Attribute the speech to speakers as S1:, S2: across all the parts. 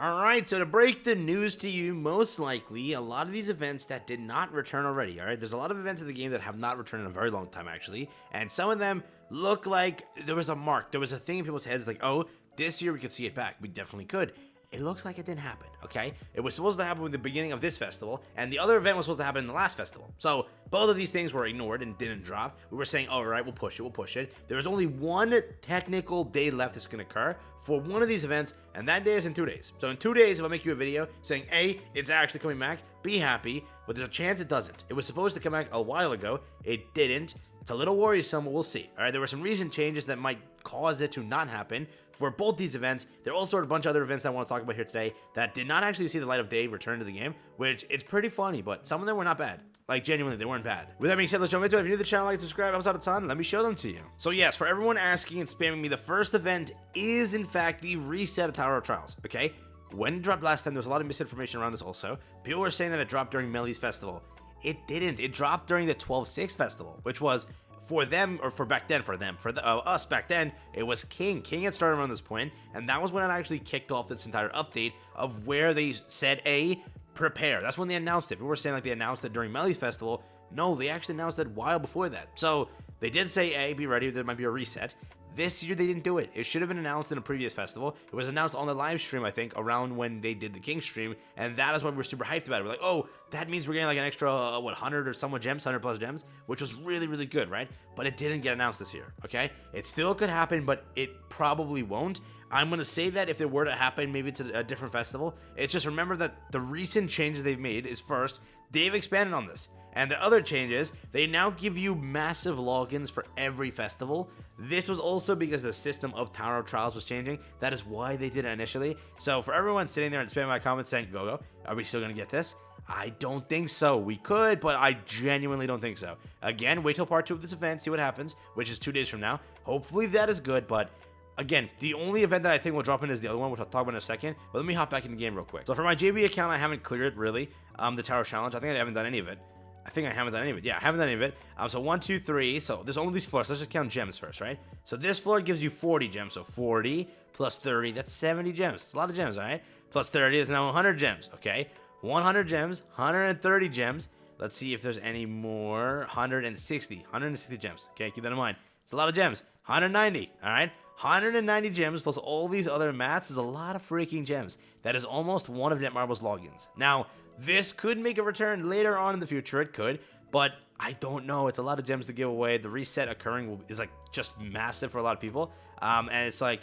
S1: Alright, so to break the news to you, most likely, a lot of these events that did not return already, alright? There's a lot of events in the game that have not returned in a very long time, actually, and some of them look like there was a mark, there was a thing in people's heads like, oh, this year we could see it back. We definitely could. It looks like it didn't happen, okay? It was supposed to happen at the beginning of this festival, and the other event was supposed to happen in the last festival. So, both of these things were ignored and didn't drop. We were saying, all right, we'll push it. There is only one technical day left that's going to occur for one of these events, and that day is in 2 days. So in 2 days, if I make you a video saying, A, it's actually coming back, be happy, but there's a chance it doesn't. It was supposed to come back a while ago. It didn't. It's a little worrisome, but we'll see. All right, there were some recent changes that might cause it to not happen for both these events. There are also a bunch of other events that I want to talk about here today that did not actually see the light of day return to the game, which it's pretty funny, but some of them were not bad. Like, genuinely, they weren't bad. With that being said, let's jump into it. If you're new to the channel, like and subscribe, helps out a ton. Let me show them to you. So yes, for everyone asking and spamming me, the first event is, in fact, the reset of Tower of Trials, okay? When it dropped last time, there was a lot of misinformation around this also. People were saying that it dropped during Meliodas Festival. It didn't. It dropped during the 12-6 Festival, which was, for them, or for back then, for us back then, it was King. King had started around this point, and that was when it actually kicked off this entire update of where they said, prepare. That's when they announced it. People were saying like they announced it during Meliodas Festival. No, they actually announced it a while before that. So they did say, be ready, there might be a reset. This year they didn't do it. It should have been announced in a previous festival. It was announced on the live stream, I think, around when they did the King stream, and that is why we were super hyped about it. We're like, oh, that means we're getting like an extra, 100 or somewhat gems, 100 plus gems, which was really, really good, right? But it didn't get announced this year, okay? It still could happen, but it probably won't. I'm going to say that if it were to happen, maybe it's a different festival. It's just remember that the recent changes they've made is first, they've expanded on this. And the other changes, they now give you massive logins for every festival. This was also because the system of Tower of Trials was changing. That is why they did it initially. So for everyone sitting there and spamming my comments saying, go, are we still going to get this? I don't think so. We could, but I genuinely don't think so. Again, wait till part 2 of this event, see what happens, which is 2 days from now. Hopefully that is good, but again, the only event that I think will drop in is the other one, which I'll talk about in a second. But let me hop back in the game real quick. So for my JB account, I haven't cleared, really, the Tower Challenge. I think I haven't done any of it. Yeah, I haven't done any of it. So 1, 2, 3. So there's only these floors. Let's just count gems first, right? So this floor gives you 40 gems. So 40 plus 30, that's 70 gems. It's a lot of gems, all right? Plus 30, that's now 100 gems, okay? 100 gems, 130 gems. Let's see if there's any more. 160 gems. Okay, keep that in mind. It's a lot of gems. 190, all right? 190 gems plus all these other mats is a lot of freaking gems. That is almost one of NETMARBLE's logins. Now, this could make a return later on in the future. It could, but I don't know. It's a lot of gems to give away. The reset occurring is like just massive for a lot of people. And it's like,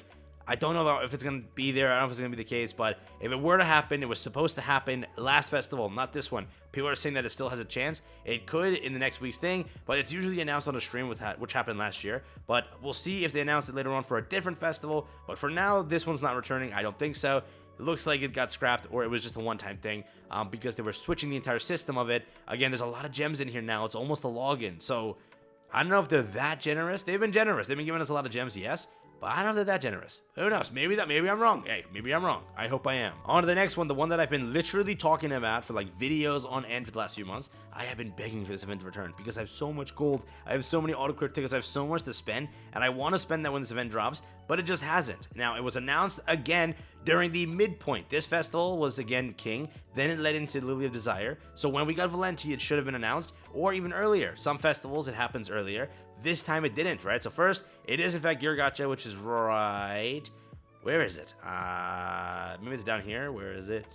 S1: I don't know if it's going to be there. I don't know if it's going to be the case, but if it were to happen, it was supposed to happen last festival, not this one. People are saying that it still has a chance. It could in the next week's thing, but it's usually announced on a stream, which happened last year. But we'll see if they announce it later on for a different festival. But for now, this one's not returning. I don't think so. It looks like it got scrapped, or it was just a one-time thing because they were switching the entire system of it. Again, there's a lot of gems in here now. It's almost a login. So I don't know if they're that generous. They've been generous. They've been giving us a lot of gems, yes. But I don't know if they're that generous. Who knows? Maybe I'm wrong. Hey, maybe I'm wrong. I hope I am. On to the next one, the one that I've been literally talking about for like videos on end for the last few months. I have been begging for this event to return because I have so much gold. I have so many auto-clear tickets. I have so much to spend, and I want to spend that when this event drops, but it just hasn't. Now, it was announced again during the midpoint. This festival was again King, then it led into Lily of Desire. So when we got Valenti, it should have been announced, or even earlier. Some festivals, it happens earlier. This time it didn't, right? So first, it is in fact Gear Gacha, which is right... Where is it? Maybe it's down here. Where is it?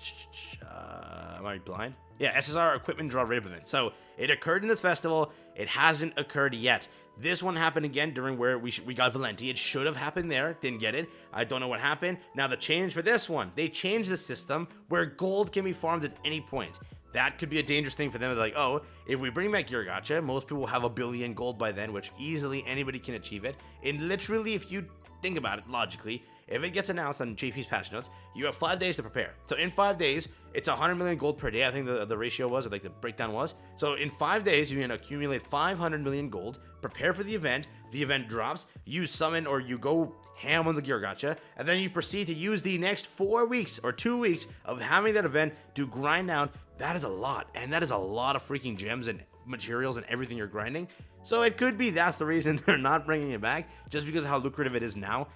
S1: Am I blind? Yeah, SSR Equipment Draw Raid event. So it occurred in this festival. It hasn't occurred yet. This one happened again during where we got Valenti. It should have happened there. Didn't get it. I don't know what happened. Now the change for this one, they changed the system where gold can be farmed at any point. That could be a dangerous thing for them. They're like, oh, if we bring back Gear Gacha, most people will have 1 billion gold by then, which easily anybody can achieve it. And literally, if you think about it logically, if it gets announced on JP's patch notes, you have 5 days to prepare. So in 5 days, it's 100 million gold per day. I think the ratio was, or like the breakdown was. So in 5 days, you can accumulate 500 million gold, prepare for the event drops, you summon or you go ham on the Gear Gacha, and then you proceed to use the next 4 weeks or 2 weeks of having that event to grind out. That is a lot, and that is a lot of freaking gems and materials and everything you're grinding. So it could be that's the reason they're not bringing it back, just because of how lucrative it is now.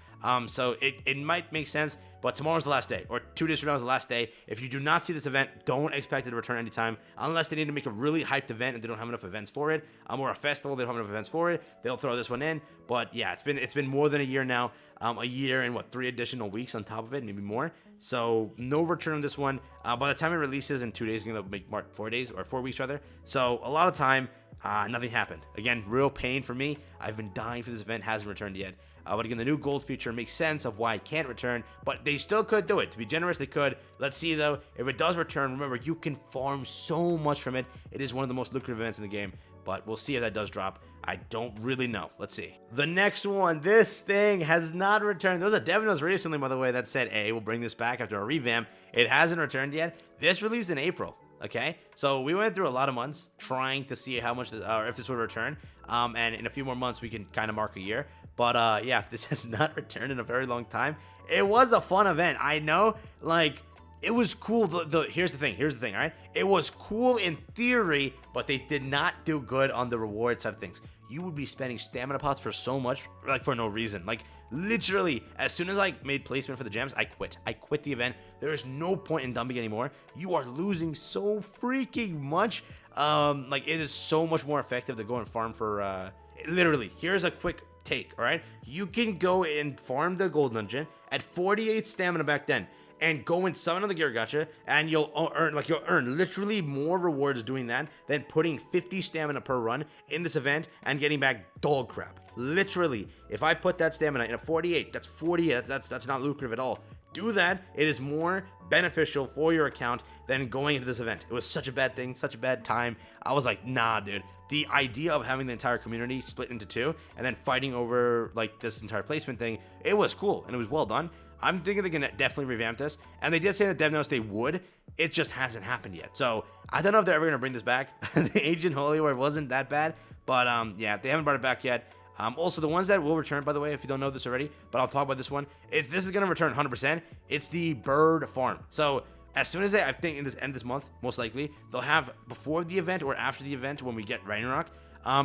S1: So it might make sense, but tomorrow's the last day, or 2 days from now is the last day. If you do not see this event, don't expect it to return anytime, unless they need to make a really hyped event and they don't have enough events for it, or a festival, they don't have enough events for it, they'll throw this one in. But yeah, it's been more than a year now, a year and 3 additional weeks on top of it, maybe more. So no return on this one. By the time it releases in 2 days, it's gonna make 4 days, or 4 weeks rather. So a lot of time, nothing happened. Again, real pain for me. I've been dying for this event, hasn't returned yet. But again, the new gold feature makes sense of why it can't return, but they still could do it. To be generous, they could. Let's see though. If it does return, remember, you can farm so much from it. It is one of the most lucrative events in the game, but we'll see if that does drop. I don't really know. Let's see. The next one, this thing has not returned. There was a dev notes recently, by the way, that said, hey, we'll bring this back after a revamp. It hasn't returned yet. This released in April. Okay, so we went through a lot of months trying to see how much, or if this would return. And in a few more months, we can kind of mark a year. But yeah, this has not returned in a very long time. It was a fun event. I know, like, it was cool. Here's the thing, all right? It was cool in theory, but they did not do good on the reward side of things. You would be spending stamina pots for so much, like, for no reason. Like, literally, as soon as I made placement for the gems, I quit. I quit the event. There is no point in dumping anymore. You are losing so freaking much. Like, it is so much more effective to go and farm for, literally, here's a quick take, all right? You can go and farm the gold dungeon at 48 stamina back then, and go and summon on the gear gacha, and you'll earn literally more rewards doing that than putting 50 stamina per run in this event and getting back dog crap. Literally, if I put that stamina in a 48, that's 40. That's not lucrative at all. Do that. It is more beneficial for your account than going into this event. It was such a bad thing, such a bad time. I was like, nah, dude. The idea of having the entire community split into two and then fighting over like this entire placement thing, it was cool and it was well done. I'm thinking they're gonna definitely revamp this, and they did say that dev notes they would. It just hasn't happened yet. So I don't know if they're ever gonna bring this back. The Ancient Holy War wasn't that bad, but yeah, they haven't brought it back yet. Also, the ones that will return, by the way, if you don't know this already, but I'll talk about this one. If this is gonna return 100%, it's the bird farm. So as soon as I think in this end of this month, most likely they'll have before the event or after the event when we get Ragnarok.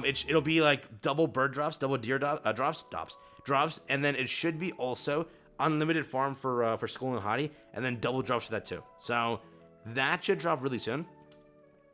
S1: It'll be like double bird drops, double deer drops, and then it should be also unlimited farm for Skull and Hottie, and then double drops for that too. So that should drop really soon.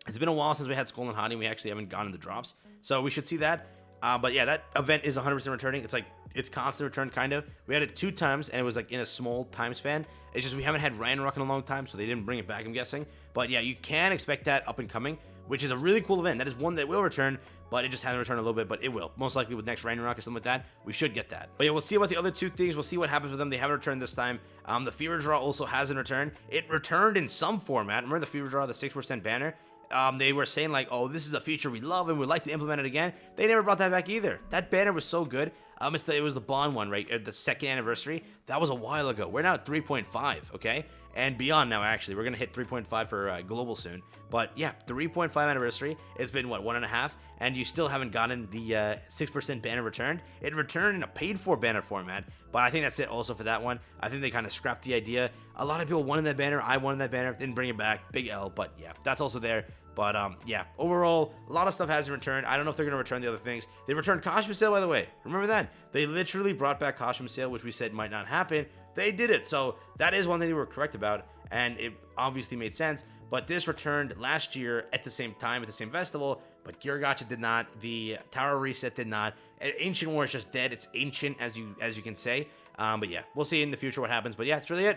S1: It's been a while since we had Skull and Hottie. We actually haven't gotten the drops, so we should see that. But yeah, that event is 100% returning. It's like it's constant return, kind of. We had it 2 times, and it was like in a small time span. It's just we haven't had Ragnarok in a long time, so they didn't bring it back, I'm guessing. But yeah, you can expect that up and coming, which is a really cool event. That is one that will return, but it just hasn't returned a little bit, but it will. Most likely with next Ragnarok or something like that, we should get that. But yeah, we'll see about the other 2 things. We'll see what happens with them. They haven't returned this time. The Fever Draw also hasn't returned. It returned in some format. Remember the Fever Draw, the 6% banner? They were saying like, oh, this is a feature we love and we'd like to implement it again. They never brought that back either. That banner was so good. It was the Bond one, right? The 2nd anniversary. That was a while ago. We're now at 3.5, okay? And beyond now, actually. We're going to hit 3.5 for global soon. But yeah, 3.5 anniversary. It's been, what, 1.5? And you still haven't gotten the 6% banner returned. It returned in a paid-for banner format. But I think that's it also for that one. I think they kind of scrapped the idea. A lot of people wanted that banner. I wanted that banner. Didn't bring it back. Big L. But yeah, that's also there. But yeah, overall, a lot of stuff hasn't returned. I don't know if they're going to return the other things. They returned costume sale, by the way. Remember that? They literally brought back costume sale, which we said might not happen. They did it. So that is one thing they were correct about. And it obviously made sense. But this returned last year at the same time, at the same festival. But Gear Gacha did not. The Tower Reset did not. Ancient War is just dead. It's ancient, as you can say. But yeah, we'll see in the future what happens. But yeah, that's really it.